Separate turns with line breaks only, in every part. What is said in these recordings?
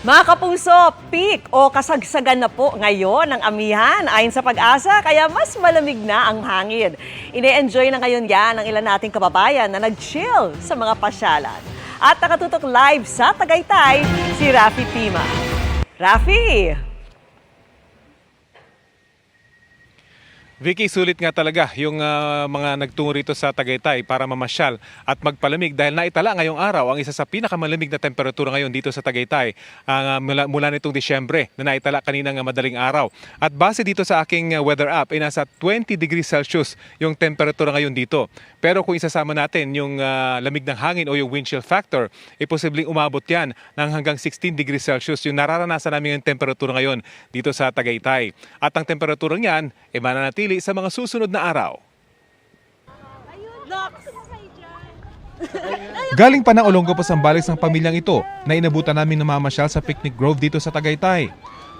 Mga kapuso, peak o kasagsagan na po ngayon ang amihan ayon sa Pag-asa kaya mas malamig na ang hangin. Ine-enjoy na ngayon yan ang ilan nating kababayan na nag-chill sa mga pasyalan. At nakatutok live sa Tagaytay, si Rafi Tima. Rafi!
Vicky, sulit nga talaga yung mga nagtungo rito sa Tagaytay para mamasyal at magpalamig dahil naitala ngayong araw ang isa sa pinakamalamig na temperatura ngayon dito sa Tagaytay mula nitong Disyembre na naitala kaninang madaling araw. At base dito sa aking weather app ay nasa 20 degrees Celsius yung temperatura ngayon dito. Pero kung isasama natin yung lamig ng hangin o yung wind chill factor, posibleng umabot yan ng hanggang 16 degrees Celsius yung nararanasan namin yung temperatura ngayon dito sa Tagaytay. At ang temperatura niyan ay mananatili sa mga susunod na araw. Galing pa ng Olongapo Zambales ng pamilyang ito na inabutan namin namamasyal sa Picnic Grove dito sa Tagaytay.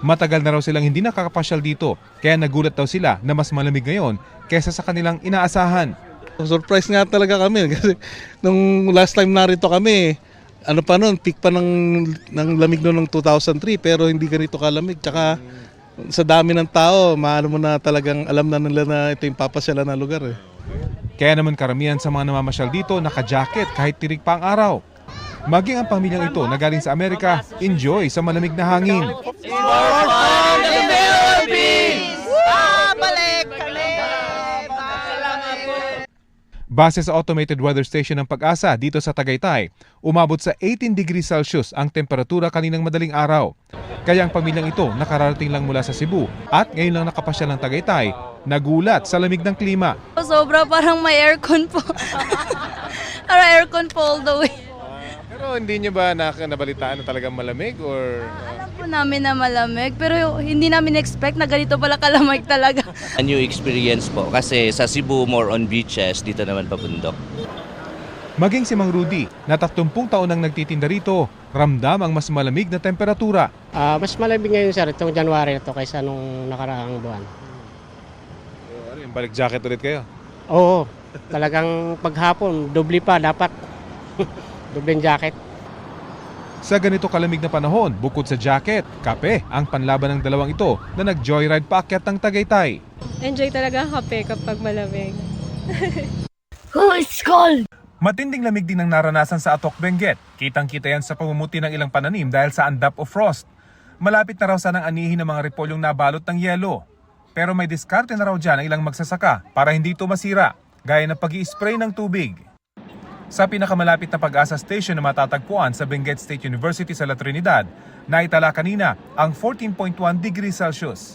Matagal na raw silang hindi nakakapasyal dito kaya nagulat daw sila na mas malamig ngayon kaysa sa kanilang inaasahan.
Surprise nga talaga kami kasi nung last time narito kami, ano pa noon, peak pa ng lamig noon ng 2003 pero hindi ganito kalamig. Tsaka sa dami ng tao, maano mo na talagang alam na nila na ito yung papasyalan na lugar eh.
Kaya naman karamihan sa mga namamasyal dito naka-jacket kahit tirik pa ang araw. Maging ang pamilyang ito na galing sa Amerika, enjoy sa malamig na hangin. Base sa automated weather station ng Pag-asa dito sa Tagaytay, umabot sa 18 degrees Celsius ang temperatura kaninang madaling araw. Kaya ang pamilyang ito nakararating lang mula sa Cebu at ngayon lang nakapasyal ng Tagaytay, nagulat sa lamig ng klima.
Sobra, parang may aircon po. Parang aircon po all the way.
Pero hindi nyo ba nabalitaan na talagang malamig or...
Alam po namin na malamig, pero hindi namin expect na ganito pala kalamig talaga.
A new experience po kasi sa Cebu more on beaches, dito naman pabundok.
Maging si Mang Rudy, na 30 taon nang nagtitinda rito, ramdam ang mas malamig na temperatura.
Mas malamig ngayon sir, itong January na to kaysa nung nakaraang buwan.
Ano yung balik jacket ulit kayo?
Oo, talagang paghapon, doble pa dapat. Dobleng jacket.
Sa ganito kalamig na panahon, bukod sa jacket, kape ang panlaban ng dalawang ito na nag-joyride paakyat ng Tagaytay.
Enjoy talaga ang kape kapag malamig.
Matinding lamig din ang naranasan sa Atok Benguet. Kitang-kita yan sa pamumuti ng ilang pananim dahil sa andap o frost. Malapit na raw sanang anihin ng mga repolyong nabalot ng yelo. Pero may diskarte na raw dyan ang ilang magsasaka para hindi ito masira, gaya ng pag-i-spray ng tubig. Sa pinakamalapit na Pag-asa Station na matatagpuan sa Benguet State University sa La Trinidad, naitala kanina ang 14.1 degrees Celsius.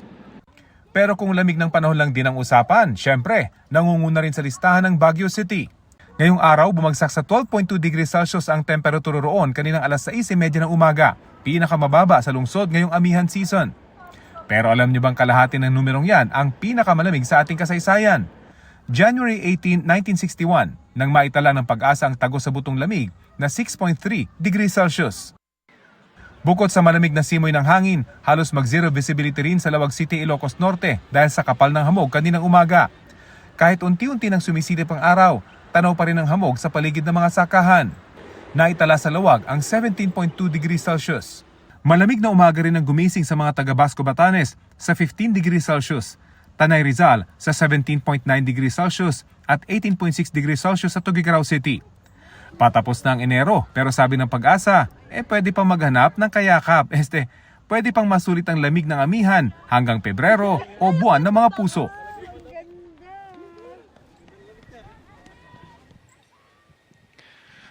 Pero kung lamig ng panahon lang din ang usapan, syempre, nangunguna rin sa listahan ng Baguio City. Ngayong araw, bumagsak sa 12.2 degrees Celsius ang temperatura roon kaninang alas 6:30 ng umaga, pinakamababa sa lungsod ngayong amihan season. Pero alam niyo bang kalahati ng numerong yan ang pinakamalamig sa ating kasaysayan? January 18, 1961, nang maitala ng Pag-asa ang tagos sa butong lamig na 6.3 degrees Celsius. Bukod sa malamig na simoy ng hangin, halos mag-zero visibility rin sa Lawag City, Ilocos Norte dahil sa kapal ng hamog kaninang umaga. Kahit unti-unti nang sumisilip ang araw, tanaw pa rin ang hamog sa paligid ng mga sakahan. Naitala sa Lawag ang 17.2 degrees Celsius. Malamig na umaga rin ang gumising sa mga taga Basco Batanes sa 15 degrees Celsius. Tanay Rizal sa 17.9 degrees Celsius at 18.6 degrees Celsius sa Tuguegarao City. Patapos na ang Enero pero sabi ng Pag-asa, pwede pang maghanap ng kayakap. Pwede pang masulit ang lamig ng amihan hanggang Pebrero o buwan ng mga puso.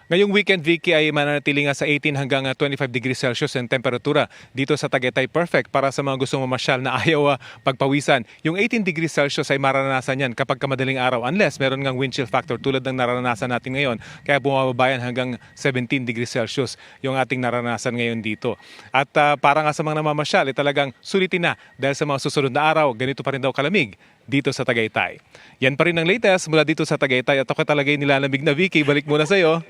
Ngayong weekend, Vicky, ay mananatili nga sa 18 hanggang 25 degrees Celsius ang temperatura dito sa Tagaytay. Perfect para sa mga gustong mamasyal na ayaw pagpawisan. Yung 18 degrees Celsius ay mararanasan yan kapag kamadaling araw unless meron ngang wind chill factor tulad ng nararanasan natin ngayon. Kaya bumababa yan hanggang 17 degrees Celsius yung ating nararanasan ngayon dito. At para nga sa mga namamasyal, talagang sulitin na dahil sa mga susunod na araw, ganito pa rin daw kalamig dito sa Tagaytay. Yan pa rin ang latest mula dito sa Tagaytay at ako talaga yung nilalamig na, Vicky. Balik muna sa'yo.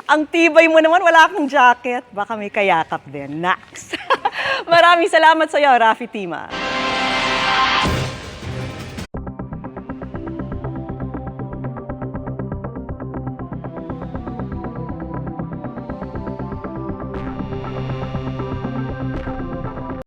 Ang tibay mo naman, wala kang jacket. Baka may kayakap din. Next. Maraming salamat sa iyo, Rafi Tima.